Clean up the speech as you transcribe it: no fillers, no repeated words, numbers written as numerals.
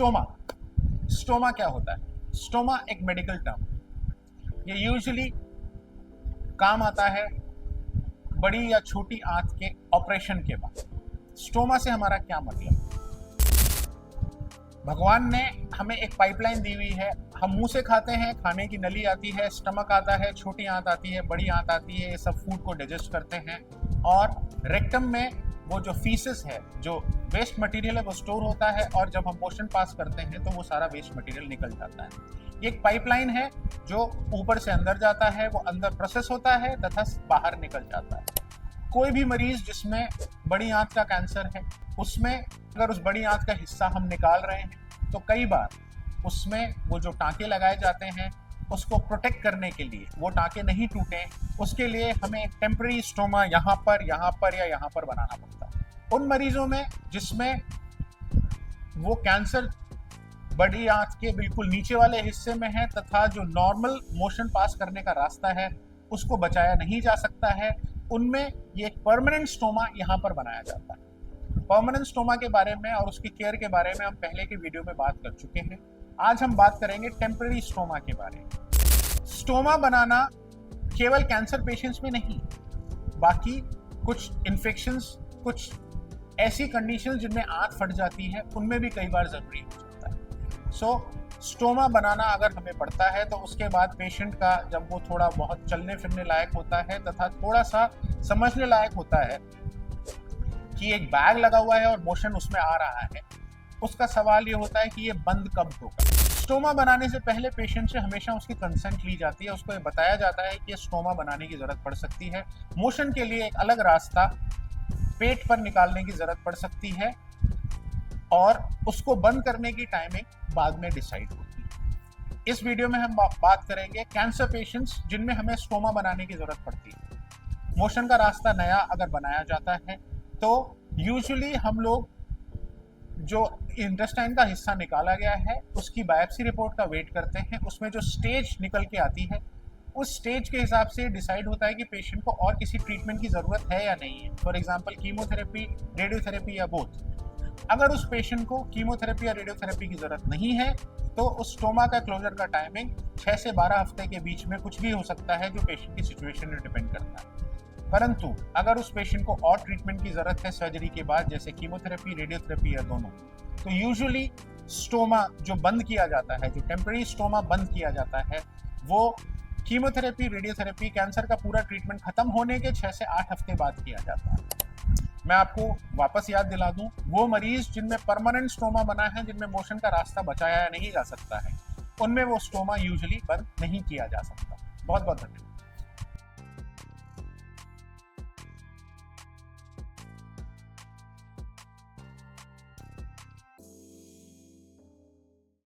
Stoma stoma क्या होता है? स्टोमा एक मेडिकल टर्म, ये यूजुअली काम आता है बड़ी या छोटी आंत के ऑपरेशन के बाद। स्टोमा से हमारा क्या मतलब? भगवान ने हमें एक पाइपलाइन दी हुई है, हम मुंह से खाते हैं, खाने की नली आती है, स्टमक आता है, छोटी आंत आती है, बड़ी आंत आती है, ये सब फूड को डाइजेस्ट करते हैं और रेक्टम में वो जो फीसिस है, जो वेस्ट मटेरियल है वो स्टोर होता है और जब हम मोशन पास करते हैं तो वो सारा वेस्ट मटेरियल निकल जाता है। ये एक पाइपलाइन है जो ऊपर से अंदर जाता है, वो अंदर प्रोसेस होता है तथा बाहर निकल जाता है। कोई भी मरीज जिसमें बड़ी आंत का कैंसर है, उसमें अगर उस बड़ी आंत का हिस्सा हम निकाल रहे हैं तो कई बार उसमें वो जो टांके लगाए जाते हैं उसको प्रोटेक्ट करने के लिए, वो टांके नहीं टूटे, उसके लिए हमें एक टेम्पररी स्टोमा यहाँ पर या यहाँ पर बनाना पड़ता है। उन मरीजों में जिसमें वो कैंसर बड़ी आंत के बिल्कुल नीचे वाले हिस्से में है तथा जो नॉर्मल मोशन पास करने का रास्ता है उसको बचाया नहीं जा सकता है, उनमें ये एक परमानेंट स्टोमा यहाँ पर बनाया जाता है। परमानेंट स्टोमा के बारे में और उसकी केयर के बारे में हम पहले के वीडियो में बात कर चुके हैं। आज हम बात करेंगे टेम्पररी स्टोमा के बारे में। स्टोमा बनाना केवल कैंसर पेशेंट्स में नहीं, बाकी कुछ इन्फेक्शंस, कुछ ऐसी कंडीशन जिनमें आंत फट जाती है, उनमें भी कई बार जरूरी हो जाता है। स्टोमा बनाना अगर हमें पड़ता है तो उसके बाद पेशेंट का जब वो थोड़ा बहुत चलने फिरने लायक होता है तथा थोड़ा सा समझने लायक होता है कि एक बैग लगा हुआ है और मोशन उसमें आ रहा है, उसका सवाल ये होता है कि ये बंद कब होगा। स्टोमा बनाने से पहले पेशेंट से हमेशा उसकी कंसेंट ली जाती है, उसको ये बताया जाता है कि स्टोमा बनाने की जरूरत पड़ सकती है, मोशन के लिए एक अलग रास्ता पेट पर निकालने की जरूरत पड़ सकती है और उसको बंद करने की टाइमिंग बाद में डिसाइड होती है। इस वीडियो में हम बात करेंगे कैंसर पेशेंट्स जिनमें हमें स्टोमा बनाने की जरूरत पड़ती है। मोशन का रास्ता नया अगर बनाया जाता है तो यूजुअली हम लोग जो इंटेस्टाइन का हिस्सा निकाला गया है उसकी बायोप्सी रिपोर्ट का वेट करते हैं, उसमें जो स्टेज निकल के आती है उस स्टेज के हिसाब से डिसाइड होता है कि पेशेंट को और किसी ट्रीटमेंट की जरूरत है या नहीं है। फॉर एग्जांपल कीमोथेरेपी, रेडियोथेरेपी या बोथ। अगर उस पेशेंट को कीमोथेरेपी या रेडियोथेरेपी की जरूरत नहीं है तो उस स्टोमा का क्लोजर का टाइमिंग 6 से 12 हफ्ते के बीच में कुछ भी हो सकता है, जो पेशेंट की सिचुएशन में डिपेंड करता है। परंतु अगर उस पेशेंट को और ट्रीटमेंट की जरूरत है सर्जरी के बाद, जैसे कीमोथेरेपी, रेडियोथेरेपी या दोनों, तो यूजुअली स्टोमा जो बंद किया जाता है, जो टेम्पररी स्टोमा बंद किया जाता है, वो कीमोथेरेपी, रेडियोथेरेपी, कैंसर का पूरा ट्रीटमेंट खत्म होने के 6 से 8 हफ्ते बाद किया जाता है। मैं आपको वापस याद दिला दूं, वो मरीज जिनमें परमानेंट स्टोमा बना है, जिनमें मोशन का रास्ता बचाया नहीं जा सकता है, उनमें वो स्टोमा यूजुअली बंद नहीं किया जा सकता। बहुत बहुत धन्यवाद।